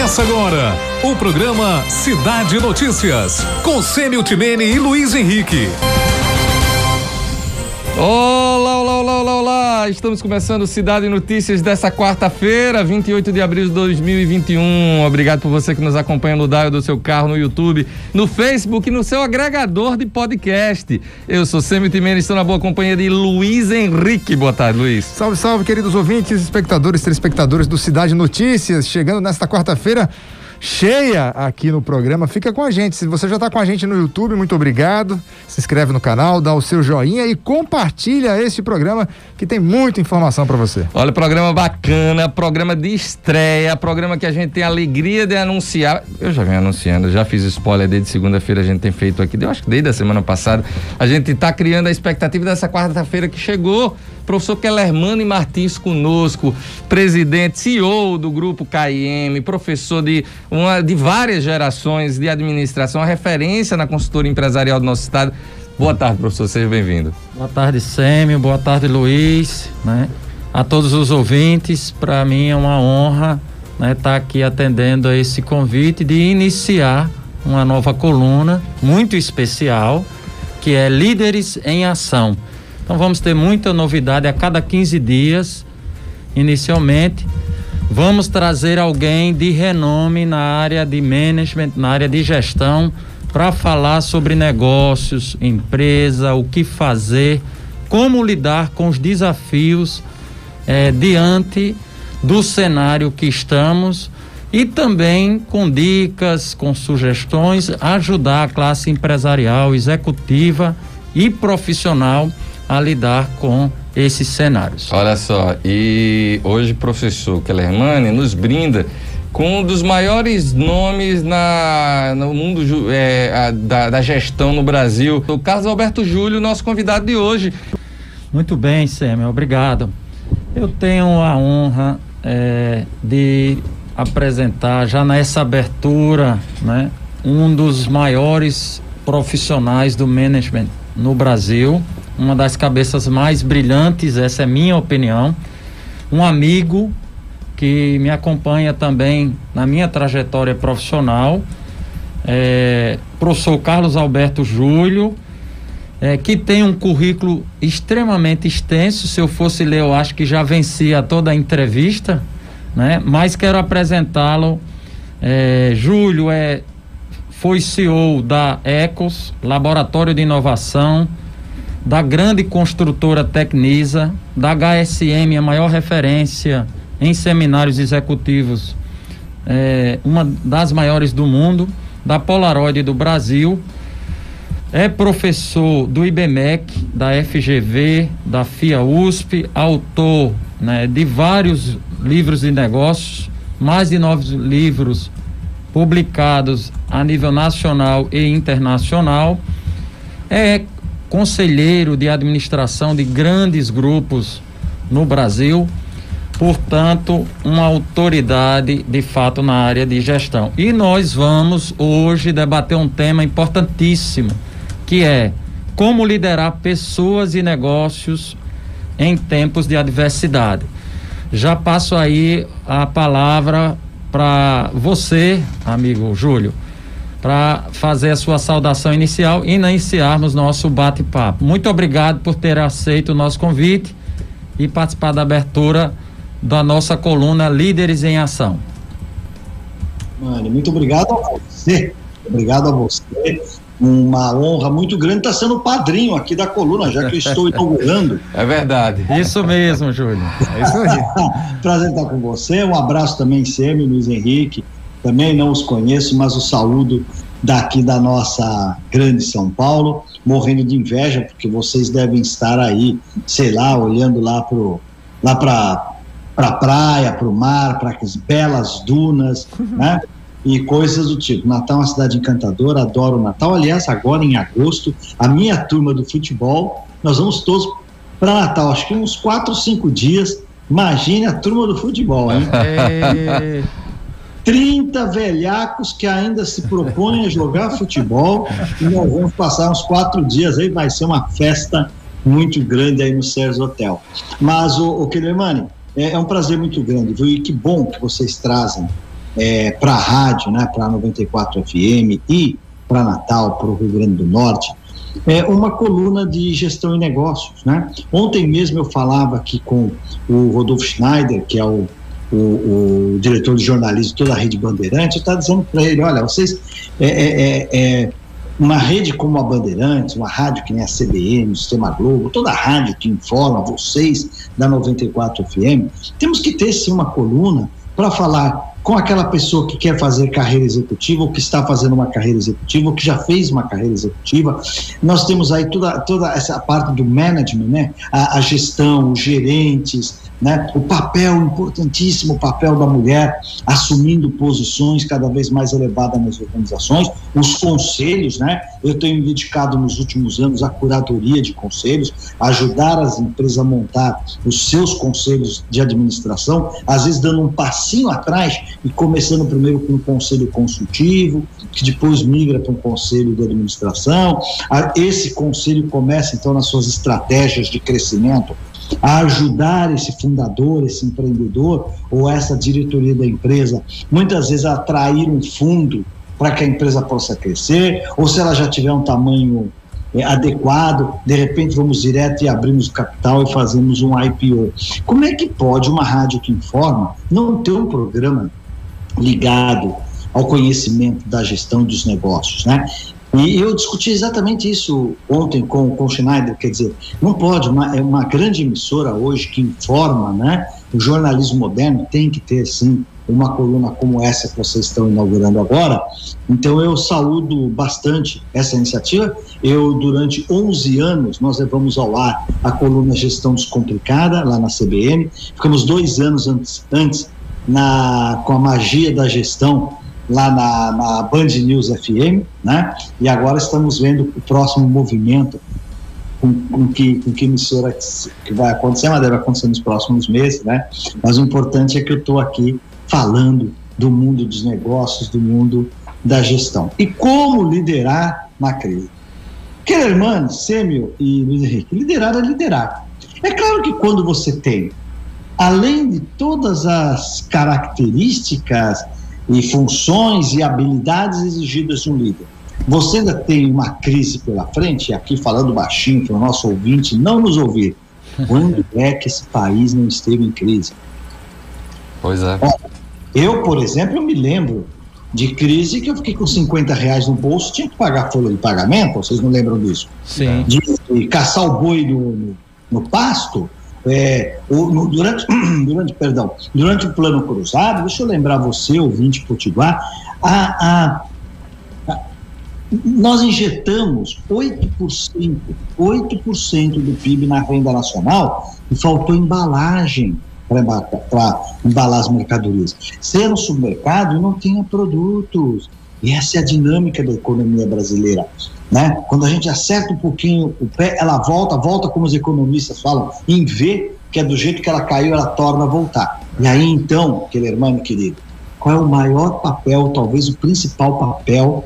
Começa agora o programa Cidade Notícias, com Sêmio Timene e Luiz Henrique. Olá, estamos começando Cidade Notícias dessa quarta-feira, 28 de abril de 2021. Obrigado por você que nos acompanha no dial do seu carro, no YouTube, no Facebook e no seu agregador de podcast. Eu sou Sêmio Timene, estou na boa companhia de Luiz Henrique. Boa tarde, Luiz. Salve, salve, queridos ouvintes, espectadores, telespectadores do Cidade Notícias, chegando nesta quarta-feira cheia aqui no programa. Fica com a gente. Se você já está com a gente no YouTube, muito obrigado. Se inscreve no canal, dá o seu joinha e compartilha este programa que tem muita informação para você. Olha, programa bacana, programa de estreia, programa que a gente tem a alegria de anunciar. Eu já venho anunciando, já fiz spoiler desde segunda-feira, a gente tem feito aqui, eu acho que desde a semana passada. A gente está criando a expectativa dessa quarta-feira que chegou. Professor Kellermane Martins conosco, presidente, CEO do Grupo KIM, professor de várias gerações de administração, a referência na consultoria empresarial do nosso estado. Boa tarde, professor, seja bem-vindo. Boa tarde, Sêmio, boa tarde, Luiz, a todos os ouvintes. Para mim é uma honra estar aqui atendendo a esse convite de iniciar uma nova coluna muito especial, que é Líderes em Ação. Então vamos ter muita novidade a cada 15 dias. Inicialmente, vamos trazer alguém de renome na área de management, na área de gestão, para falar sobre negócios, empresa, o que fazer, como lidar com os desafios diante do cenário que estamos e também com dicas, com sugestões, ajudar a classe empresarial, executiva e profissional a lidar com esses cenários. Olha só, e hoje o professor Kellermane nos brinda com um dos maiores nomes no mundo da gestão no Brasil, o Carlos Alberto Júlio, nosso convidado de hoje. Muito bem, Sêmio, obrigado. Eu tenho a honra de apresentar já nessa abertura, um dos maiores profissionais do management no Brasil, uma das cabeças mais brilhantes, essa é minha opinião, um amigo que me acompanha também na minha trajetória profissional, professor Carlos Alberto Júlio, que tem um currículo extremamente extenso. Se eu fosse ler, eu acho que já vencia toda a entrevista, mas quero apresentá-lo. Júlio foi CEO da Ecos, Laboratório de Inovação, da grande construtora Tecnisa, da HSM, a maior referência em seminários executivos, uma das maiores do mundo, da Polaroid do Brasil, é professor do IBMEC, da FGV, da FIA USP, autor de vários livros de negócios, mais de 9 livros publicados a nível nacional e internacional, conselheiro de administração de grandes grupos no Brasil, portanto, uma autoridade de fato na área de gestão. E nós vamos hoje debater um tema importantíssimo, que é como liderar pessoas e negócios em tempos de adversidade. Já passo aí a palavra para você, amigo Júlio, para fazer a sua saudação inicial e iniciarmos nosso bate-papo. Muito obrigado por ter aceito o nosso convite e participar da abertura da nossa coluna Líderes em Ação. Mano, muito obrigado a você. Obrigado a você. Uma honra muito grande estar sendo padrinho aqui da coluna, já que eu estou inaugurando. É verdade. Isso mesmo, Júlio. É isso aí. Prazer estar com você. Um abraço também, Sêmio, Luiz Henrique. Também não os conheço, mas o saúdo daqui da nossa grande São Paulo, morrendo de inveja, porque vocês devem estar aí, sei lá, olhando lá para a praia, para o mar, para as belas dunas, e coisas do tipo. Natal é uma cidade encantadora, adoro o Natal. Aliás, agora em agosto, a minha turma do futebol, nós vamos todos para Natal, acho que uns 4 ou 5 dias. Imagine a turma do futebol, hein? 30 velhacos que ainda se propõem a jogar futebol, e nós vamos passar uns 4 dias aí, vai ser uma festa muito grande aí no Sérgio Hotel. Mas, o Kellermane, é um prazer muito grande, viu? E que bom que vocês trazem para a rádio, né, para a 94 FM e para Natal, para o Rio Grande do Norte, uma coluna de gestão e negócios, né? Ontem mesmo eu falava aqui com o Rodolfo Schneider, que é o diretor de jornalismo de toda a Rede Bandeirantes. Eu estava dizendo para ele, olha, vocês, uma rede como a Bandeirantes, uma rádio que nem a CBN, o Sistema Globo, toda a rádio que informa, vocês da 94 FM, temos que ter sim uma coluna para falar com aquela pessoa que quer fazer carreira executiva, ou que está fazendo uma carreira executiva, ou que já fez uma carreira executiva. Nós temos aí toda essa parte do management, né? A gestão, os gerentes, né? O papel importantíssimo, o papel da mulher assumindo posições cada vez mais elevadas nas organizações, os conselhos, né? Eu tenho me dedicado nos últimos anos à curadoria de conselhos, ajudar as empresas a montar os seus conselhos de administração, às vezes dando um passinho atrás e começando primeiro com um conselho consultivo, que depois migra para um conselho de administração. Esse conselho começa então nas suas estratégias de crescimento a ajudar esse fundador, esse empreendedor ou essa diretoria da empresa, muitas vezes a atrair um fundo para que a empresa possa crescer, ou se ela já tiver um tamanho adequado, de repente vamos direto e abrimos capital e fazemos um IPO. Como é que pode uma rádio que informa não ter um programa ligado ao conhecimento da gestão dos negócios, né? E eu discuti exatamente isso ontem com o Schneider, quer dizer, não pode, uma grande emissora hoje que informa, né? O jornalismo moderno tem que ter, sim, uma coluna como essa que vocês estão inaugurando agora. Então eu saúdo bastante essa iniciativa. Durante 11 anos, nós levamos ao ar a coluna Gestão Descomplicada, lá na CBN, ficamos 2 anos antes com a magia da gestão, lá na Band News FM, né? E agora estamos vendo o próximo movimento com que emissora que vai acontecer, mas deve acontecer nos próximos meses, né? Mas o importante é que eu estou aqui falando do mundo dos negócios, do mundo da gestão. E como liderar na crise. Kellerman, Sêmio e Luiz Henrique, liderar é liderar. É claro que quando você tem, além de todas as características e funções e habilidades exigidas de um líder, você ainda tem uma crise pela frente, aqui falando baixinho para o nosso ouvinte não nos ouvir. Quando é que esse país não esteve em crise? Pois é. Eu, por exemplo, eu me lembro de crise que eu fiquei com R$50 no bolso, tinha que pagar folha de pagamento, vocês não lembram disso? Sim. De caçar o boi no pasto, durante o plano cruzado. Deixa eu lembrar você, ouvinte potiguar, nós injetamos 8% do PIB na renda nacional e faltou embalagem para embalar as mercadorias. Você é no supermercado e não tinha produtos. E essa é a dinâmica da economia brasileira, né? Quando a gente acerta um pouquinho o pé, ela volta como os economistas falam, em V, que é do jeito que ela caiu, ela torna a voltar. E aí então, Kellerman, querido, qual é o maior papel, talvez o principal papel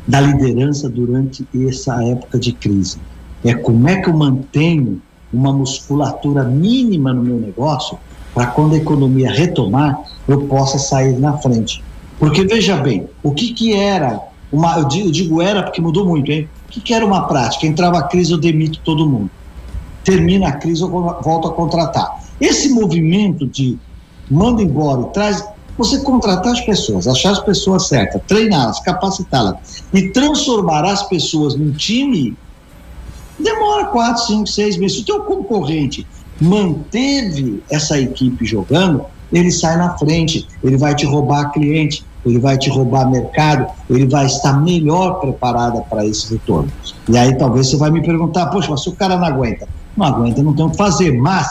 da liderança durante essa época de crise? É como é que eu mantenho uma musculatura mínima no meu negócio para quando a economia retomar, eu possa sair na frente. Porque, veja bem, o que era, eu digo era porque mudou muito, hein? O que era uma prática? Entrava a crise, eu demito todo mundo. Termina a crise, eu volto a contratar. Esse movimento de manda embora e traz, você contratar as pessoas, achar as pessoas certas, treiná-las, capacitá-las e transformar as pessoas num time, demora 4, 5, 6 meses. Se o teu concorrente manteve essa equipe jogando, ele sai na frente, ele vai te roubar cliente, ele vai te roubar mercado, ele vai estar melhor preparado para esse retorno. E aí talvez você vai me perguntar, poxa, mas se o cara não aguenta, não tem o que fazer. Mas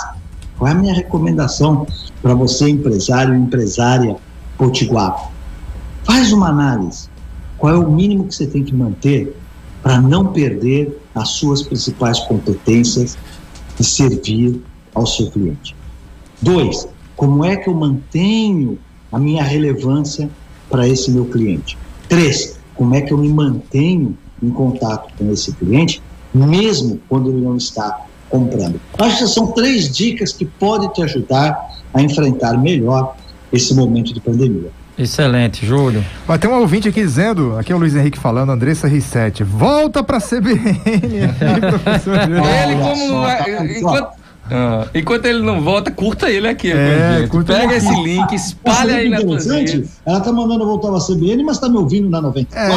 qual é a minha recomendação para você, empresário e empresária potiguar? Faz uma análise. Qual é o mínimo que você tem que manter para não perder as suas principais competências e servir ao seu cliente? 2, como é que eu mantenho a minha relevância para esse meu cliente? 3, como é que eu me mantenho em contato com esse cliente, mesmo quando ele não está comprando? Acho que são 3 dicas que podem te ajudar a enfrentar melhor esse momento de pandemia. Excelente, Júlio. Vai ter um ouvinte aqui dizendo, aqui é o Luiz Henrique falando, Andressa Rissetti, volta pra CBN, professor. Enquanto ele não volta, curta ele aqui. Pega esse link, espalha aí na tua rede. Ela tá mandando eu voltar pra CBN, mas tá me ouvindo na 94.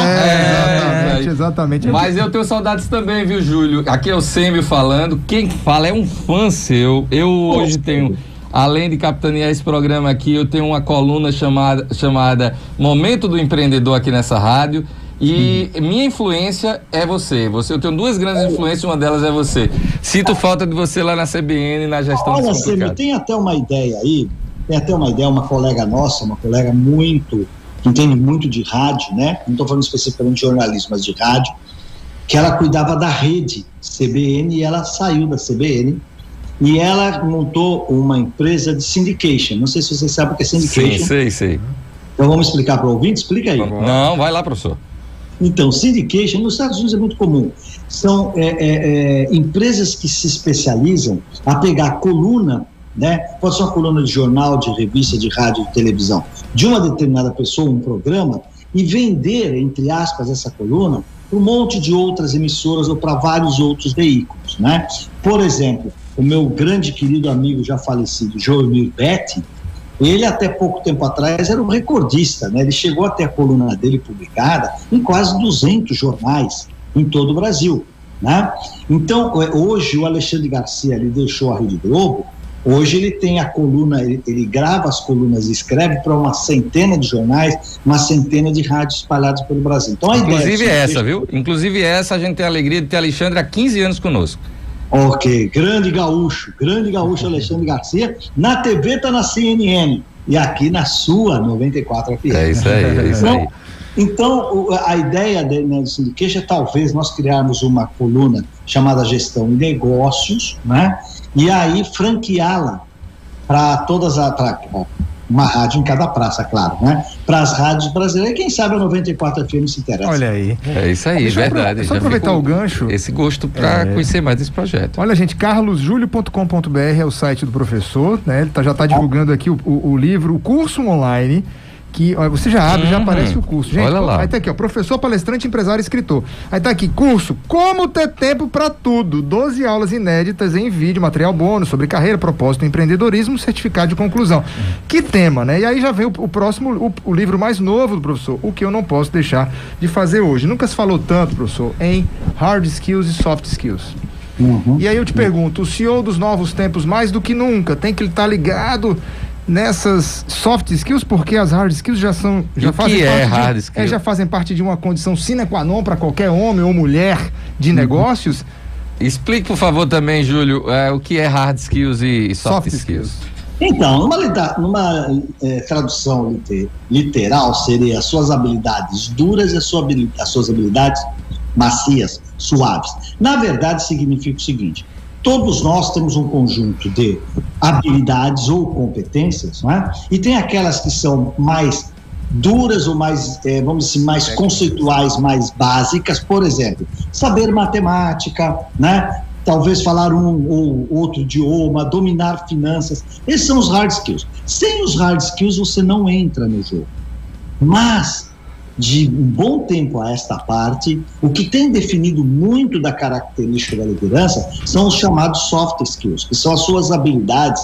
Exatamente. Mas eu tenho saudades também, viu, Júlio? Aqui é o Sêmio falando. Quem fala é um fã seu. Eu hoje tenho, além de capitanear esse programa aqui, eu tenho uma coluna chamada Momento do Empreendedor aqui nessa rádio. E minha influência é você. Eu tenho duas grandes influências, uma delas é você. Sinto falta de você lá na CBN, na gestão. Olha, Sêmio, tem até uma ideia aí, uma colega nossa, uma colega que entende muito de rádio, né? Não estou falando especificamente de jornalismo, mas de rádio, que ela cuidava da rede CBN e ela saiu da CBN e ela montou uma empresa de syndication. Não sei se vocês sabem o que é syndication. Sim, sei. Então vamos explicar para o ouvinte? Explica aí. Não, vai lá, professor. Então, syndication nos Estados Unidos é muito comum. São empresas que se especializam a pegar coluna, né? Pode ser uma coluna de jornal, de revista, de rádio, de televisão, de uma determinada pessoa, um programa, e vender, entre aspas, essa coluna para um monte de outras emissoras ou para vários outros veículos, né? Por exemplo, o meu grande querido amigo já falecido, Joemir Betti, ele até pouco tempo atrás era um recordista, né? Ele chegou até a coluna dele publicada em quase 200 jornais em todo o Brasil, né? Então, hoje o Alexandre Garcia, ele deixou a Rede Globo, hoje ele tem a coluna, ele grava as colunas e escreve para uma centena de jornais, uma centena de rádios espalhados pelo Brasil. Então, inclusive essa a gente tem a alegria de ter Alexandre há 15 anos conosco. Ok, grande gaúcho Alexandre Garcia. Na TV tá na CNN e aqui na sua 94 FM. É isso aí. Então, a ideia do syndication é talvez nós criarmos uma coluna chamada Gestão e Negócios, né? E aí franqueá-la para todas uma rádio em cada praça, claro, né? Para as rádios brasileiras, e quem sabe a 94 FM se interessa. Olha aí. É isso aí, verdade. Só aproveitar o gancho. Esse gosto para conhecer mais desse projeto. Olha, gente, carlosjulio.com.br é o site do professor, né? Ele já está divulgando aqui o livro, o curso online, que ó, você já abre, já aparece o curso. Gente, olha lá. Aí tá aqui, ó, professor, palestrante, empresário, escritor. Aí tá aqui, curso, como ter tempo para tudo. 12 aulas inéditas em vídeo, material bônus sobre carreira, propósito, empreendedorismo, certificado de conclusão. Que tema, né? E aí já veio o próximo, o livro mais novo do professor, o que eu não posso deixar de fazer hoje. Nunca se falou tanto, professor, em hard skills e soft skills. E aí eu te pergunto, o CEO dos novos tempos, mais do que nunca, tem que estar ligado nessas soft skills, porque as hard skills já fazem parte de uma condição sine qua non para qualquer homem ou mulher de negócios. Explique, por favor, também, Júlio, o que é hard skills e soft skills. Então, numa tradução literal, seria as suas habilidades duras e as suas habilidades macias, suaves. Na verdade, significa o seguinte: todos nós temos um conjunto de habilidades ou competências, né? E tem aquelas que são mais duras ou mais, vamos dizer, mais conceituais, mais básicas. Por exemplo, saber matemática, né? Talvez falar um ou outro idioma, dominar finanças. Esses são os hard skills. Sem os hard skills você não entra no jogo. Mas de um bom tempo a esta parte, o que tem definido muito da característica da liderança são os chamados soft skills, que são as suas habilidades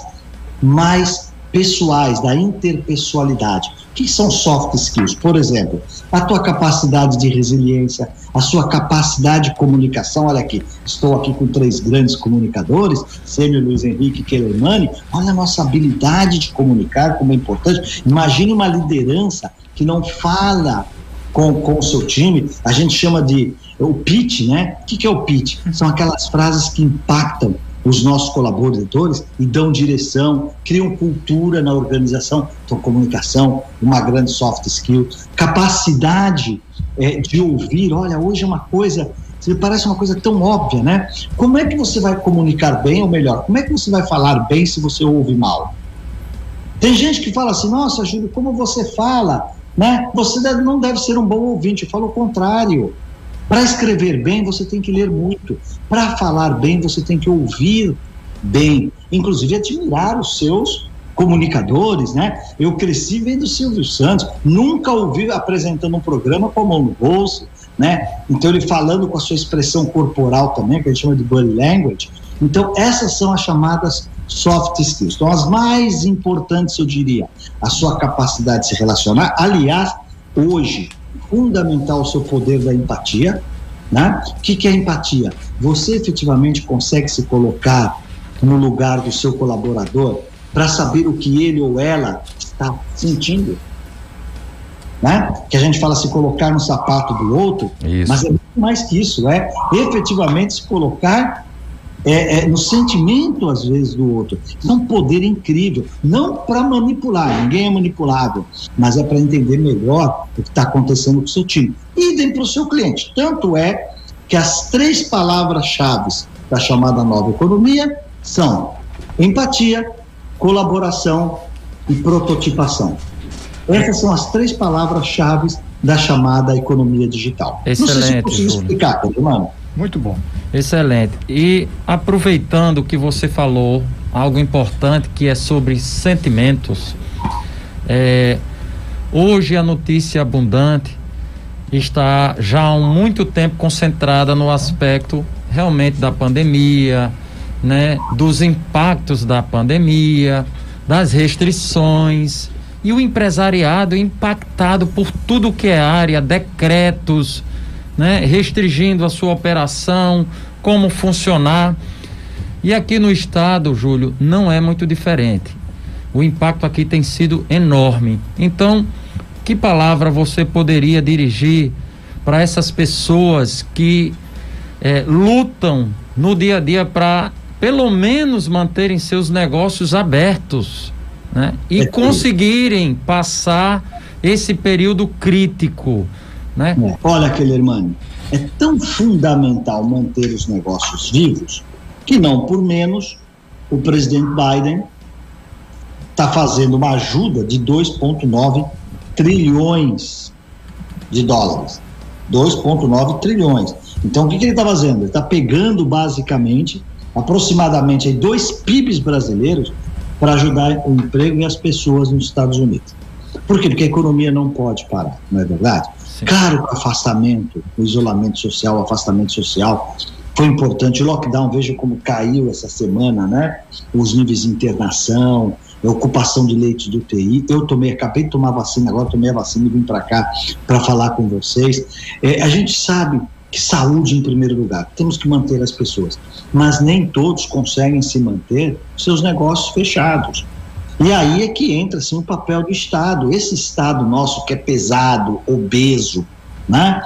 mais pessoais, da interpessoalidade. O que são soft skills? Por exemplo, a tua capacidade de resiliência, a sua capacidade de comunicação. Olha aqui, estou aqui com 3 grandes comunicadores, Sêmio, Luiz Henrique e Kellermann. Olha a nossa habilidade de comunicar, como é importante. Imagine uma liderança que não fala com o seu time. A gente chama de o pitch, né? O que é o pitch? São aquelas frases que impactam os nossos colaboradores e dão direção, criam cultura na organização. Então, comunicação, uma grande soft skill. Capacidade de ouvir. Olha, hoje é uma coisa, parece uma coisa tão óbvia, né? Como é que você vai comunicar bem, ou melhor, como é que você vai falar bem se você ouve mal? Tem gente que fala assim: nossa, Júlio, como você fala, né? Você não deve ser um bom ouvinte. Eu falo o contrário. Para escrever bem, você tem que ler muito. Para falar bem, você tem que ouvir bem. Inclusive, admirar os seus comunicadores, né? Eu cresci vendo Silvio Santos, nunca ouvi apresentando um programa com a mão no bolso, né? Então ele falando com a sua expressão corporal também, que a gente chama de body language. Então essas são as chamadas soft skills. Então as mais importantes, eu diria, a sua capacidade de se relacionar. Aliás, hoje, fundamental o seu poder da empatia, né? O que é empatia? Você efetivamente consegue se colocar no lugar do seu colaborador para saber o que ele ou ela está sentindo, né? Que a gente fala se colocar no sapato do outro, Isso. mas é muito mais que isso, é efetivamente se colocar no sentimento, às vezes, do outro. Isso é um poder incrível, não para manipular, ninguém é manipulável, mas é para entender melhor o que está acontecendo com o seu time. Idem para o seu cliente. Tanto é que as 3 palavras-chave da chamada nova economia são empatia, colaboração e prototipação. Essas são as 3 palavras-chave da chamada economia digital. Excelente, não sei se eu consigo explicar, mano. Muito bom. Excelente. E aproveitando que você falou algo importante que é sobre sentimentos, hoje a notícia abundante está já há muito tempo concentrada no aspecto realmente da pandemia, né, dos impactos da pandemia, das restrições, e o empresariado impactado por tudo que é área, decretos, né, restringindo a sua operação, como funcionar. E aqui no estado, Júlio, não é muito diferente. O impacto aqui tem sido enorme. Então, que palavra você poderia dirigir para essas pessoas que lutam no dia a dia para, pelo menos, manterem seus negócios abertos, né, e conseguirem passar esse período crítico, né? Olha, Kellerman, é tão fundamental manter os negócios vivos que, não por menos, o presidente Biden está fazendo uma ajuda de 2,9 trilhões de dólares. 2,9 trilhões. Então, o que ele está fazendo? Ele está pegando, basicamente, aproximadamente 2 PIBs brasileiros para ajudar o emprego e as pessoas nos Estados Unidos. Por quê? Porque a economia não pode parar, não é verdade? Sim. Claro que o afastamento, o isolamento social, o afastamento social foi importante. O lockdown, veja como caiu essa semana, né? Os níveis de internação, a ocupação de leitos do UTI. Eu acabei de tomar vacina, agora tomei a vacina e vim para cá para falar com vocês. A gente sabe que saúde em primeiro lugar, temos que manter as pessoas, mas nem todos conseguem se manter seus negócios fechados. E aí é que entra assim, o papel do Estado. Esse Estado nosso que é pesado, obeso, né?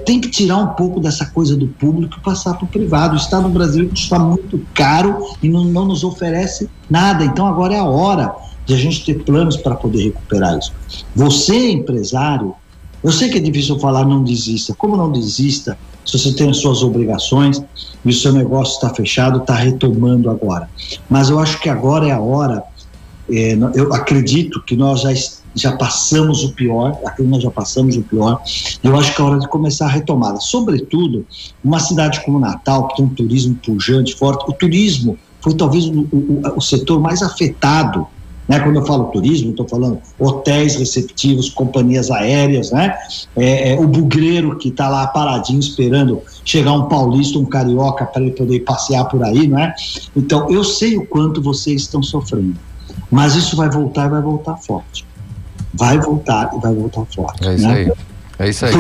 Tem que tirar um pouco dessa coisa do público e passar para o privado. O Estado brasileiro está muito caro e não nos oferece nada. Então agora é a hora de a gente ter planos para poder recuperar isso. Você, empresário, eu sei que é difícil falar não desista. Como não desista se você tem as suas obrigações e o seu negócio está fechado, está retomando agora? Mas eu acho que agora é a hora. Eu acredito que nós já passamos o pior, eu acho que é hora de começar a retomada. Sobretudo, uma cidade como Natal, que tem um turismo pujante, forte, o turismo foi talvez o setor mais afetado, né? Quando eu falo turismo, estou falando hotéis receptivos, companhias aéreas, né? O bugreiro que está lá paradinho esperando chegar um paulista, um carioca para ele poder passear por aí, né? Então, eu sei o quanto vocês estão sofrendo. Mas isso vai voltar e vai voltar forte. Vai voltar e vai voltar forte. É isso, né? Aí. É isso aí.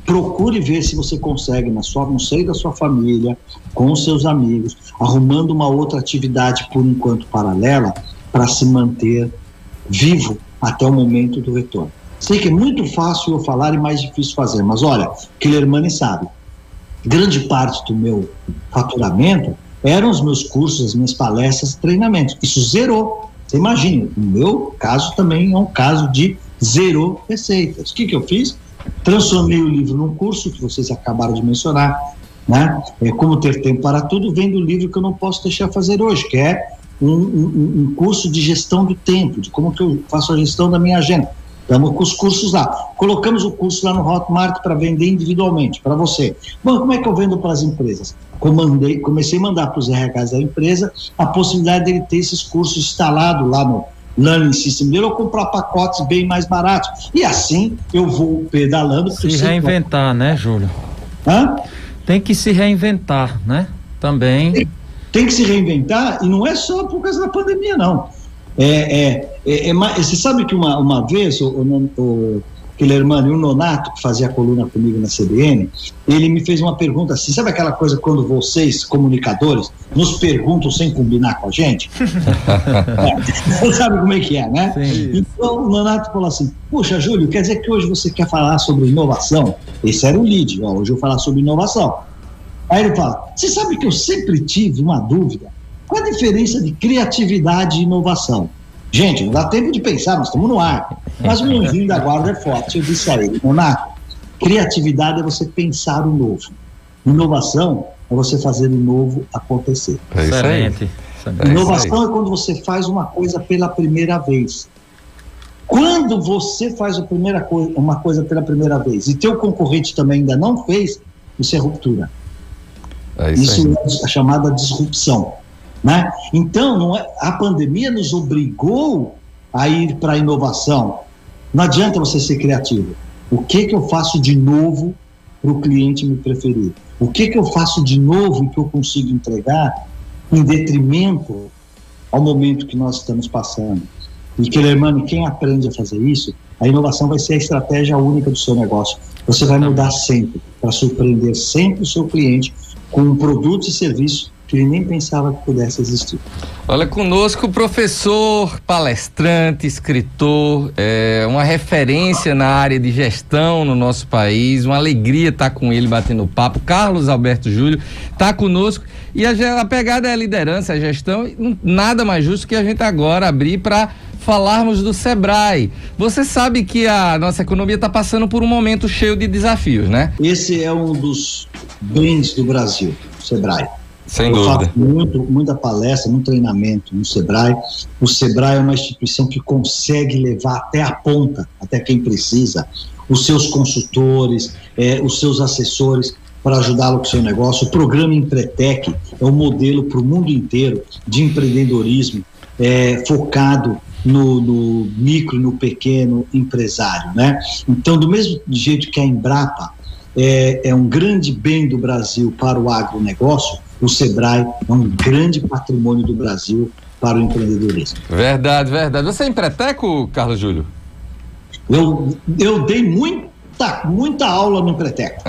Procure ver se você consegue, no seio da sua família, com os seus amigos, arrumando uma outra atividade por enquanto paralela, para se manter vivo até o momento do retorno. Sei que é muito fácil eu falar e mais difícil fazer, mas olha, Kellerman sabe, grande parte do meu faturamento eram os meus cursos, as minhas palestras, treinamentos. Isso zerou. Você imagina, o meu caso também é um caso de zero receitas. O que eu fiz? Transformei o livro num curso que vocês acabaram de mencionar, né? Como ter tempo para tudo, vem do livro que eu não posso deixar fazer hoje, que é um curso de gestão do tempo, de como que eu faço a gestão da minha agenda. Estamos com os cursos lá. Colocamos o curso lá no Hotmart para vender individualmente, para você. Bom, como é que eu vendo para as empresas? Comecei a mandar para os RHs da empresa a possibilidade dele ter esses cursos instalados lá no Learning System dele, ou comprar pacotes bem mais baratos. E assim eu vou pedalando. Se reinventar, né, Júlio? Hã? Tem que se reinventar, né? Também. Tem que se reinventar, e não é só por causa da pandemia, não. Você sabe que uma vez o Kellerman, o Nonato, que fazia a coluna comigo na CBN, ele me fez uma pergunta assim, sabe aquela coisa quando vocês, comunicadores, nos perguntam sem combinar com a gente? Sabe como é que é, né? Sim. Então o Nonato falou assim, puxa, Júlio, quer dizer que hoje você quer falar sobre inovação? Esse era o lead, hoje eu vou falar sobre inovação. Aí ele fala, você sabe que eu sempre tive uma dúvida, qual a diferença de criatividade e inovação? Gente, não dá tempo de pensar, nós estamos no ar. Mas o meu anjinho da guarda é forte. Eu disse a ele, Monaco, criatividade é você pensar o novo. Inovação é você fazer o novo acontecer. Excelente. Inovação é quando você faz uma coisa pela primeira vez. Quando você faz uma coisa pela primeira vez e teu concorrente também ainda não fez, isso é ruptura. Isso é a chamada disrupção. Né? Então, a pandemia nos obrigou a ir para a inovação. Não adianta você ser criativo. O que eu faço de novo para o cliente me preferir? O que eu faço de novo que eu consigo entregar em detrimento ao momento que nós estamos passando? E, Kellerman, quem aprende a fazer isso, a inovação vai ser a estratégia única do seu negócio. Você vai mudar sempre, para surpreender sempre o seu cliente com produtos e serviços que ele nem pensava que pudesse existir. Olha, conosco o professor, palestrante, escritor, uma referência na área de gestão no nosso país, uma alegria estar com ele batendo papo. Carlos Alberto Júlio está conosco e a pegada é a liderança, a gestão, nada mais justo que a gente agora abrir para falarmos do Sebrae. Você sabe que a nossa economia está passando por um momento cheio de desafios, né? Esse é um dos bens do Brasil, o Sebrae. Sem dúvida. Eu faço muita palestra, muito treinamento no Sebrae. O Sebrae é uma instituição que consegue levar até a ponta, até quem precisa, os seus consultores, os seus assessores para ajudá-lo com o seu negócio. O programa Empretec é um modelo para o mundo inteiro de empreendedorismo focado no micro e no pequeno empresário, né? Então, do mesmo jeito que a Embrapa é um grande bem do Brasil para o agronegócio, o Sebrae é um grande patrimônio do Brasil para o empreendedorismo. Verdade, verdade. Você é empreteco, Carlos Júlio? Eu dei muita aula no empreteco.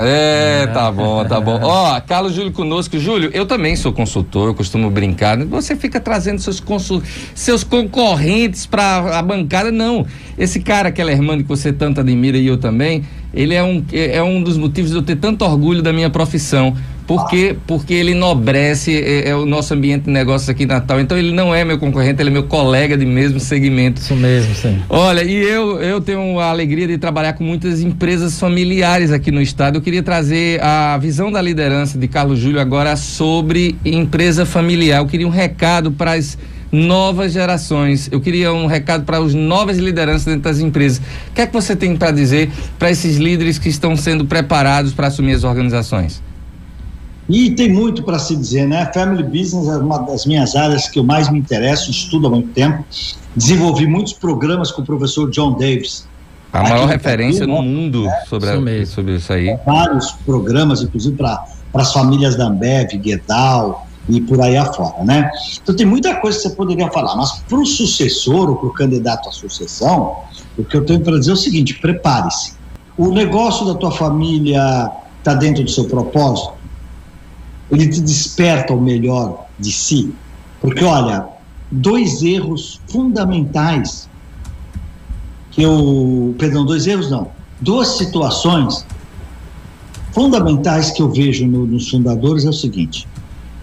Tá bom, tá bom. Ó, Carlos Júlio conosco. Júlio, eu também sou consultor, eu costumo brincar. Você fica trazendo seus concorrentes para a bancada. Não. Esse cara, Kellerman, que você tanto admira e eu também, ele é um dos motivos de eu ter tanto orgulho da minha profissão. Porque ele enobrece o nosso ambiente de negócios aqui em Natal. Então ele não é meu concorrente, ele é meu colega de mesmo segmento. Isso mesmo, sim. Olha, e eu tenho a alegria de trabalhar com muitas empresas familiares aqui no estado. Eu queria trazer a visão da liderança de Carlos Júlio agora sobre empresa familiar. Eu queria um recado para as novas gerações, eu queria um recado para as novas lideranças dentro das empresas. O que é que você tem para dizer para esses líderes que estão sendo preparados para assumir as organizações? E tem muito para se dizer, né? Family Business é uma das minhas áreas que eu mais me interesso, estudo há muito tempo. Desenvolvi muitos programas com o professor John Davis. A maior referência no mundo sobre isso aí. Vários programas, inclusive para as famílias da Ambev, Gerdau e por aí afora, né? Então tem muita coisa que você poderia falar, mas para o sucessor ou para o candidato à sucessão, o que eu tenho para dizer é o seguinte: prepare-se. O negócio da tua família está dentro do seu propósito? Ele te desperta o melhor de si? Porque, olha, dois erros fundamentais duas situações fundamentais que eu vejo nos fundadores é o seguinte: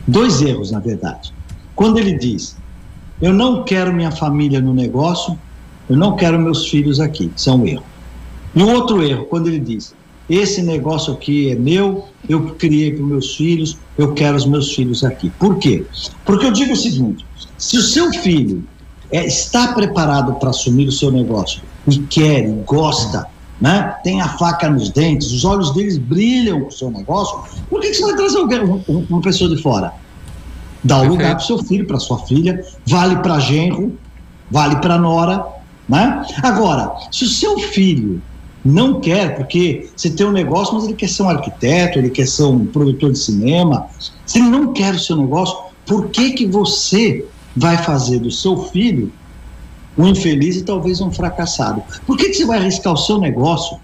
dois erros, na verdade. Quando ele diz, eu não quero minha família no negócio, eu não quero meus filhos aqui, isso é um erro. E o outro erro, quando ele diz, esse negócio aqui é meu, eu criei para os meus filhos, eu quero os meus filhos aqui. Por quê? Porque eu digo o seguinte: se o seu filho está preparado para assumir o seu negócio e quer, e gosta, né? Tem a faca nos dentes, os olhos deles brilham com o seu negócio, por que você vai trazer uma pessoa de fora? Dá o lugar para o seu filho, para sua filha, vale para genro, vale para nora, né? Agora, se o seu filho não quer, porque você tem um negócio, mas ele quer ser um arquiteto, ele quer ser um produtor de cinema, se ele não quer o seu negócio, por que você vai fazer do seu filho um infeliz e talvez um fracassado? Por que você vai arriscar o seu negócio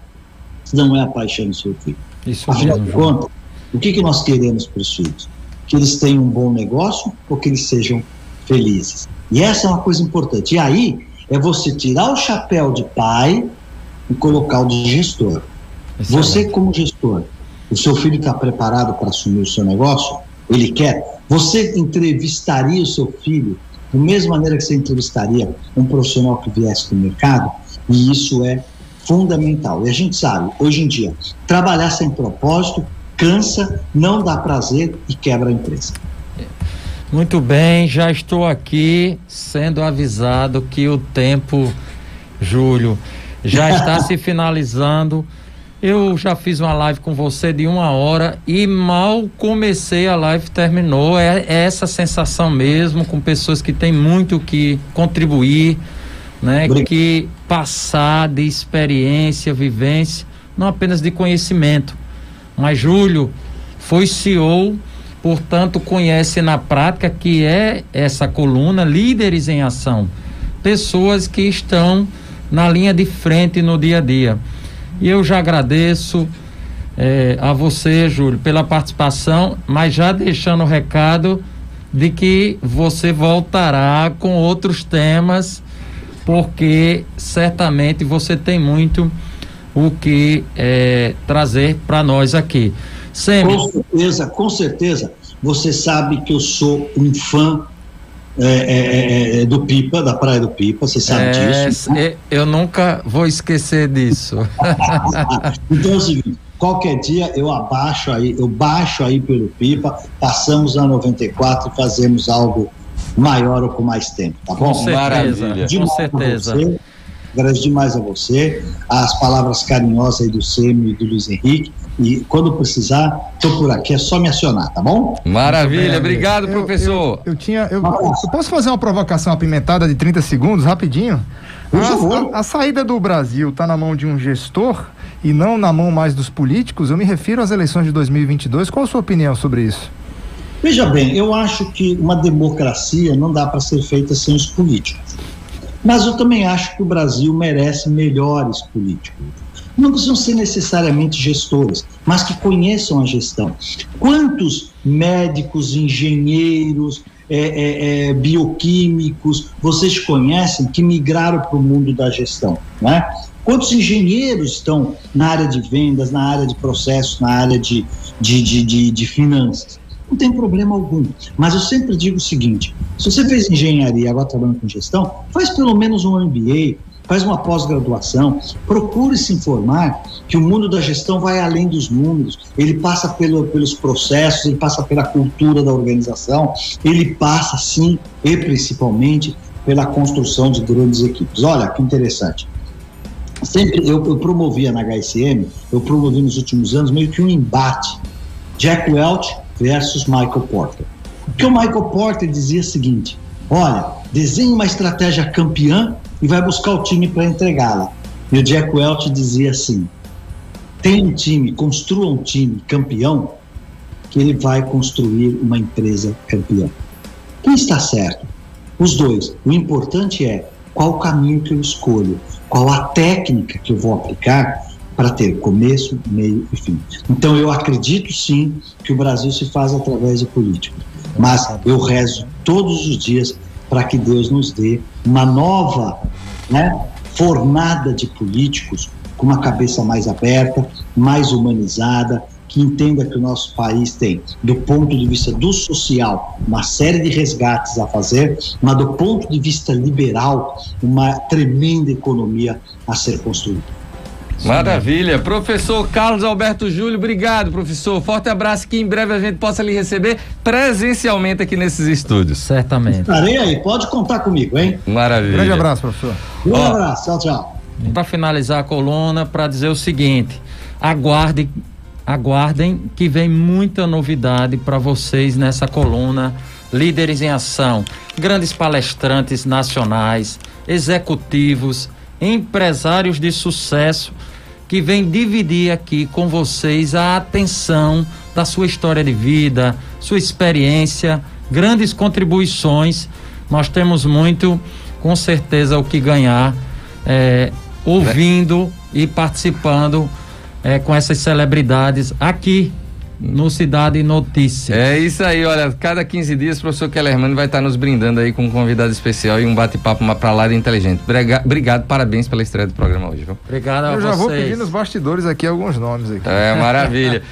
se não é a paixão do seu filho? Isso Afinal mesmo, de contas, o que nós queremos para os filhos? Que eles tenham um bom negócio ou que eles sejam felizes? E essa é uma coisa importante. E aí é você tirar o chapéu de pai e colocar o de gestor. Excelente. Você, como gestor, o seu filho está preparado para assumir o seu negócio? Ele quer? Você entrevistaria o seu filho da mesma maneira que você entrevistaria um profissional que viesse do mercado? E isso é fundamental. E a gente sabe, hoje em dia, trabalhar sem propósito cansa, não dá prazer e quebra a empresa. Muito bem, já estou aqui sendo avisado que o tempo, Júlio, já está se finalizando. Eu já fiz uma live com você de 1 hora e mal comecei a live, terminou. É essa sensação mesmo, com pessoas que têm muito que contribuir, né? Que passar de experiência, vivência, não apenas de conhecimento. Mas Júlio foi CEO, portanto conhece na prática, que é essa coluna Líderes em Ação. Pessoas que estão na linha de frente no dia a dia. E eu já agradeço a você, Júlio, pela participação, mas já deixando o recado de que você voltará com outros temas, porque certamente você tem muito o que trazer para nós aqui. Sempre. Com certeza. Você sabe que eu sou um fã do Pipa, da Praia do Pipa, você sabe disso. Né? Eu nunca vou esquecer disso. Então é o seguinte, qualquer dia eu baixo aí pelo Pipa, passamos a 94 e fazemos algo maior ou com mais tempo, tá bom? Com certeza, com certeza. Agradeço demais a você, as palavras carinhosas aí do Sêmio e do Luiz Henrique, e quando precisar, estou por aqui, é só me acionar, tá bom? Maravilha, obrigado, professor. Eu posso fazer uma provocação apimentada de 30 segundos, rapidinho? Por favor. A saída do Brasil está na mão de um gestor e não na mão mais dos políticos? Eu me refiro às eleições de 2022, qual a sua opinião sobre isso? Veja bem, eu acho que uma democracia não dá para ser feita sem os políticos. Mas eu também acho que o Brasil merece melhores políticos. Não precisam ser necessariamente gestores, mas que conheçam a gestão. Quantos médicos, engenheiros, bioquímicos vocês conhecem que migraram para o mundo da gestão, né? Quantos engenheiros estão na área de vendas, na área de processos, na área de finanças? Não tem problema algum, mas eu sempre digo o seguinte: se você fez engenharia e agora trabalhando com gestão, faz pelo menos um MBA, faz uma pós-graduação, procure se informar que o mundo da gestão vai além dos números, ele passa pelos processos, ele passa pela cultura da organização, ele passa sim e principalmente pela construção de grandes equipes. Olha que interessante, sempre eu promovia na HSM, eu promovi nos últimos anos meio que um embate, Jack Welch versus Michael Porter. Porque o Michael Porter dizia o seguinte: olha, desenhe uma estratégia campeã e vai buscar o time para entregá-la. E o Jack Welch dizia assim: tem um time, construa um time campeão, que ele vai construir uma empresa campeã. Quem está certo? Os dois. O importante é qual o caminho que eu escolho, qual a técnica que eu vou aplicar para ter começo, meio e fim. Então eu acredito sim que o Brasil se faz através de políticos, mas eu rezo todos os dias para que Deus nos dê uma nova, fornada de políticos com uma cabeça mais aberta, mais humanizada, que entenda que o nosso país tem, do ponto de vista do social, uma série de resgates a fazer, mas do ponto de vista liberal, uma tremenda economia a ser construída. Maravilha. Professor Carlos Alberto Júlio, obrigado, professor. Forte abraço, que em breve a gente possa lhe receber presencialmente aqui nesses estúdios. Certamente. Estarei aí, pode contar comigo, hein? Maravilha. Grande abraço, professor. Um abraço, tchau, tchau. para finalizar a coluna, para dizer o seguinte: aguardem que vem muita novidade para vocês nessa coluna. Líderes em Ação, grandes palestrantes nacionais, executivos, empresários de sucesso que vêm dividir aqui com vocês a atenção da sua história de vida, sua experiência, grandes contribuições. Nós temos muito, com certeza, o que ganhar ouvindo e participando com essas celebridades aqui no Cidade Notícias. É isso aí, olha, cada 15 dias o professor Kellerman vai estar nos brindando aí com um convidado especial e um bate-papo pra lá de inteligente. Obrigado, parabéns pela estreia do programa hoje, viu? Obrigado a vocês. Eu já vou pedir nos bastidores aqui alguns nomes aqui. Maravilha.